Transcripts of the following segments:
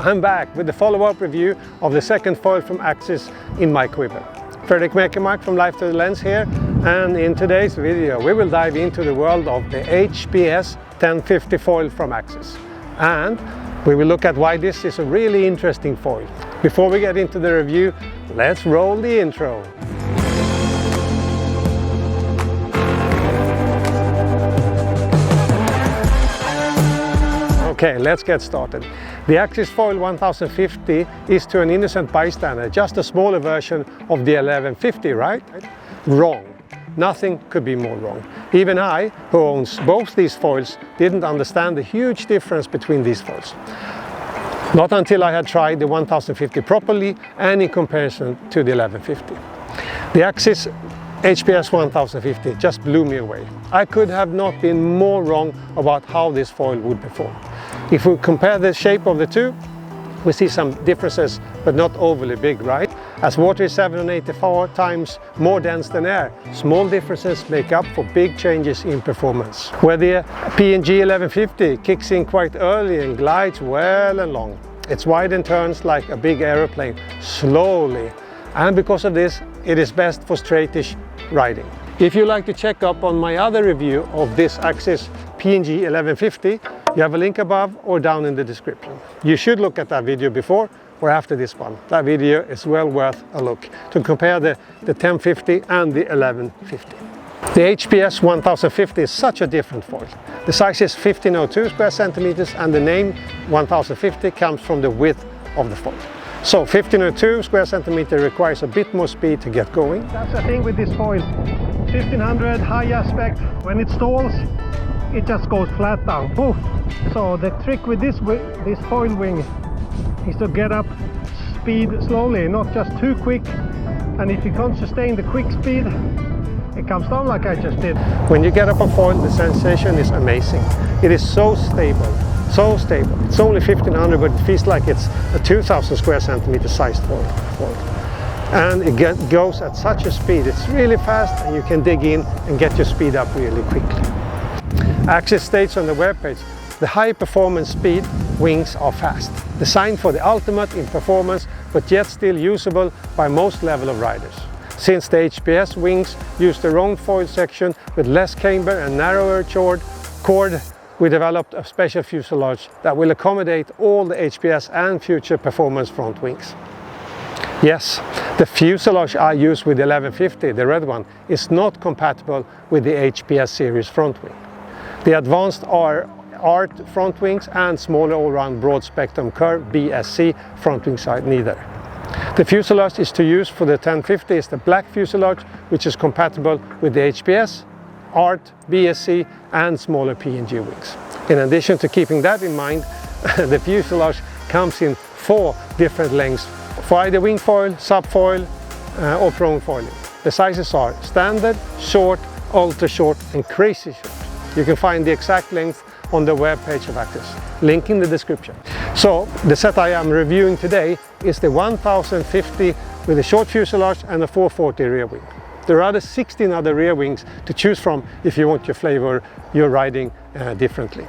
I'm back with the follow-up review of the second foil from AXIS in my quiver. Fekermark from Life to the Lens here, and in today's video we will dive into the world of the HPS 1050 foil from AXIS. And we will look at why this is a really interesting foil. Before we get into the review, let's roll the intro. Okay, let's get started. The AXIS Foil 1050 is to an innocent bystander just a smaller version of the 1150, right? Wrong. Nothing could be more wrong. Even I, who owns both these foils, didn't understand the huge difference between these foils. Not until I had tried the 1050 properly and in comparison to the 1150. The AXIS HPS 1050 just blew me away. I could have not been more wrong about how this foil would perform. If we compare the shape of the two, we see some differences, but not overly big, right? As water is 784 times more dense than air, small differences make up for big changes in performance. Where the P&G 1150 kicks in quite early and glides well and long. It's wide and turns like a big aeroplane, slowly. And because of this, it is best for straightish riding. If you like to check up on my other review of this AXIS P&G 1150, you have a link above or down in the description. You should look at that video before or after this one. That video is well worth a look to compare the 1050 and the 1150. The HPS 1050 is such a different foil. The size is 1502 square centimeters and the name 1050 comes from the width of the foil. So 1502 square centimeter requires a bit more speed to get going. That's the thing with this foil. 1500 high aspect, when it stalls, it just goes flat down, poof. So the trick with this foil wing is to get up speed slowly, not just too quick. And if you can't sustain the quick speed, it comes down like I just did. When you get up on foil, the sensation is amazing. It is so stable, so stable. It's only 1500, but it feels like it's a 2000 square centimeter sized foil. And it goes at such a speed. It's really fast and you can dig in and get your speed up really quickly. AXIS states on the webpage, the high performance speed wings are fast, designed for the ultimate in performance, but yet still usable by most level of riders. Since the HPS wings use the round foil section with less camber and narrower chord, we developed a special fuselage that will accommodate all the HPS and future performance front wings. Yes, the fuselage I use with the 1150, the red one, is not compatible with the HPS series front wing. The advanced ART front wings and smaller all-round broad spectrum curve BSC front wings are neither. The fuselage is to use for the 1050 is the black fuselage, which is compatible with the HPS, ART, BSC and smaller P&G wings. In addition to keeping that in mind, the fuselage comes in 4 different lengths for either wing foil, subfoil or prone foiling. The sizes are standard, short, ultra short and crazy short. You can find the exact length on the web page of AXIS, link in the description. So the set I am reviewing today is the 1050 with a short fuselage and a 440 rear wing. There are other 16 other rear wings to choose from if you want your flavor, your riding differently.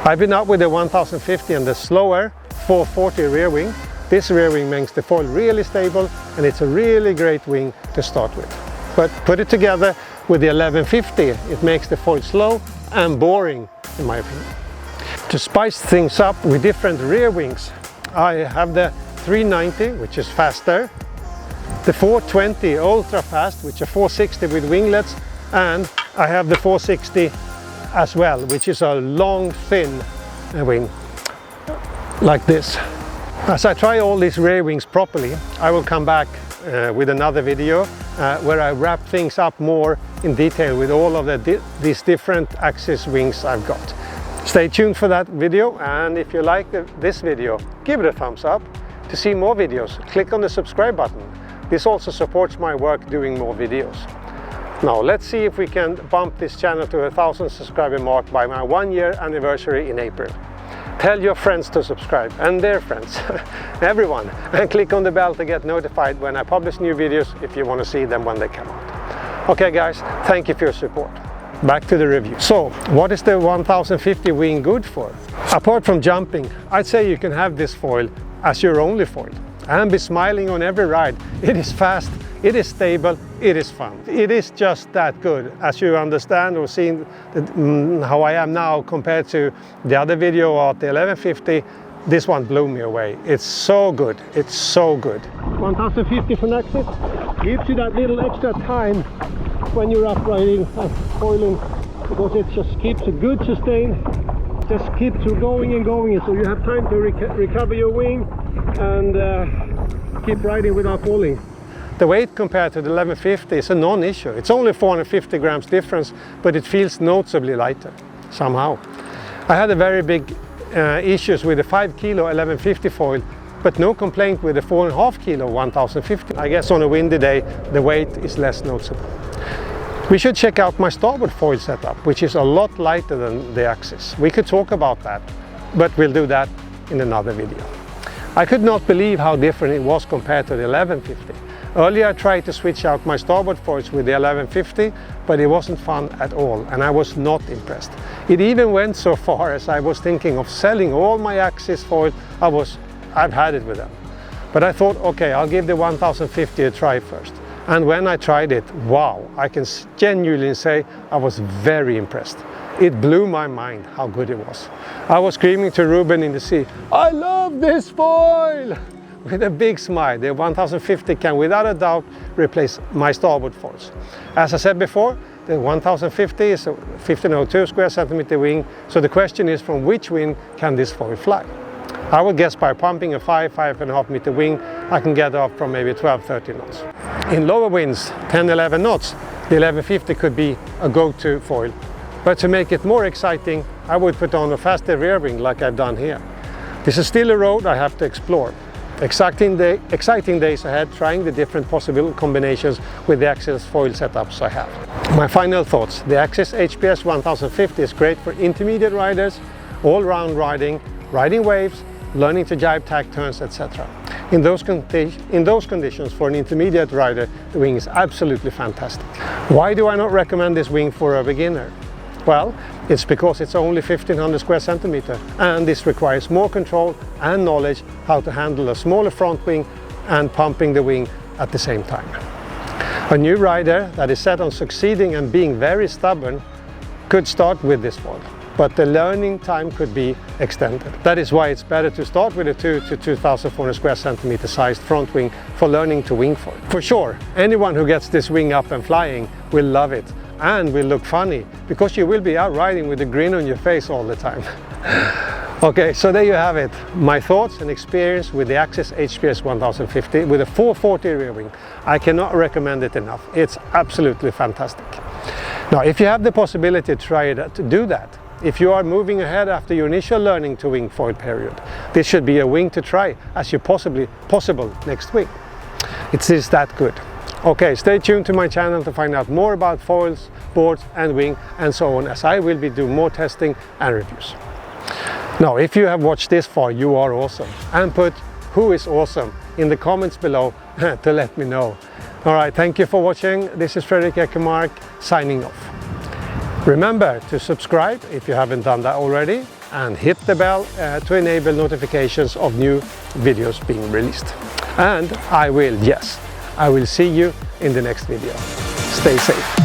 I've been up with the 1050 and the slower 440 rear wing. This rear wing makes the foil really stable and it's a really great wing to start with. But put it together with the 1150, it makes the foil slow and boring in my opinion. To spice things up with different rear wings, I have the 390, which is faster, the 420 ultra fast, which are 460 with winglets, and I have the 460 as well, which is a long thin wing like this. As I try all these rear wings properly, I will come back with another video where I wrap things up more in detail with all of these different AXIS wings I've got. Stay tuned for that video, and if you like this video, give it a thumbs up. To see more videos, click on the subscribe button. This also supports my work doing more videos. Now let's see if we can bump this channel to 1000 subscriber mark by my 1-year anniversary in April. Tell your friends to subscribe and their friends, everyone, and click on the bell to get notified when I publish new videos if you want to see them when they come out. Okay guys, thank you for your support. back to the review. So, what is the 1050 wing good for? Apart from jumping, I'd say you can have this foil as your only foil and be smiling on every ride. It is fast, it is stable, it is fun. It is just that good. As you understand or seen how I am now compared to the other video at the 1150, this one blew me away. It's so good, it's so good. 1050 from AXIS gives you that little extra time when you're up riding and foiling, because it just keeps a good sustain, just keeps you going and going, so you have time to recover your wing and keep riding without falling. The weight compared to the 1150 is a non-issue. It's only 450 grams difference, but it feels noticeably lighter somehow. I had a very big issues with the 5 kilo 1150 foil, but no complaint with the 4.5 kilo 1050. I guess on a windy day the weight is less noticeable. We should check out my starboard foil setup, which is a lot lighter than the AXIS. We could talk about that, but we'll do that in another video. I could not believe how different it was compared to the 1150. Earlier I tried to switch out my starboard foils with the 1150, but it wasn't fun at all and I was not impressed. It even went so far as I was thinking of selling all my AXIS foils. I've had it with them. But I thought, okay, I'll give the 1050 a try first. And when I tried it, wow, I can genuinely say I was very impressed. It blew my mind how good it was. I was screaming to Ruben in the sea, I love this foil! With a big smile. The 1050 can without a doubt replace my starboard foils. As I said before, the 1050 is a 1502 square centimeter wing, so the question is from which wind can this foil fly? I would guess by pumping a 5.5 meter wing, I can get up from maybe 12-13 knots. In lower winds, 10-11 knots, the 1150 could be a go-to foil. But to make it more exciting, I would put on a faster rear wing like I've done here. This is still a road I have to explore. Exciting days ahead, trying the different possible combinations with the AXIS foil setups I have. My final thoughts: the AXIS HPS 1050 is great for intermediate riders, all-round riding, riding waves, learning to jibe tack turns, etc. In those conditions, for an intermediate rider, the wing is absolutely fantastic. Why do I not recommend this wing for a beginner? Well, it's because it's only 1500 square centimeter and this requires more control and knowledge how to handle a smaller front wing and pumping the wing at the same time. A new rider that is set on succeeding and being very stubborn could start with this foil, but the learning time could be extended. That is why it's better to start with a 2 to 2400 square centimeter sized front wing for learning to wing foil. For sure, anyone who gets this wing up and flying will love it and will look funny, because you will be out riding with a grin on your face all the time. Okay, so there you have it. My thoughts and experience with the AXIS HPS 1050 with a 440 rear wing. I cannot recommend it enough. It's absolutely fantastic. Now, if you have the possibility to try it, to do that, if you are moving ahead after your initial learning to wing foil period, this should be a wing to try as your possible next week. It is that good. Okay, stay tuned to my channel to find out more about foils, boards and wing and so on, as I will be doing more testing and reviews. Now, if you have watched this far, you are awesome, and put who is awesome in the comments below to let me know. Alright, thank you for watching. This is fekermark signing off. Remember to subscribe if you haven't done that already, and hit the bell to enable notifications of new videos being released. And I will see you in the next video. Stay safe.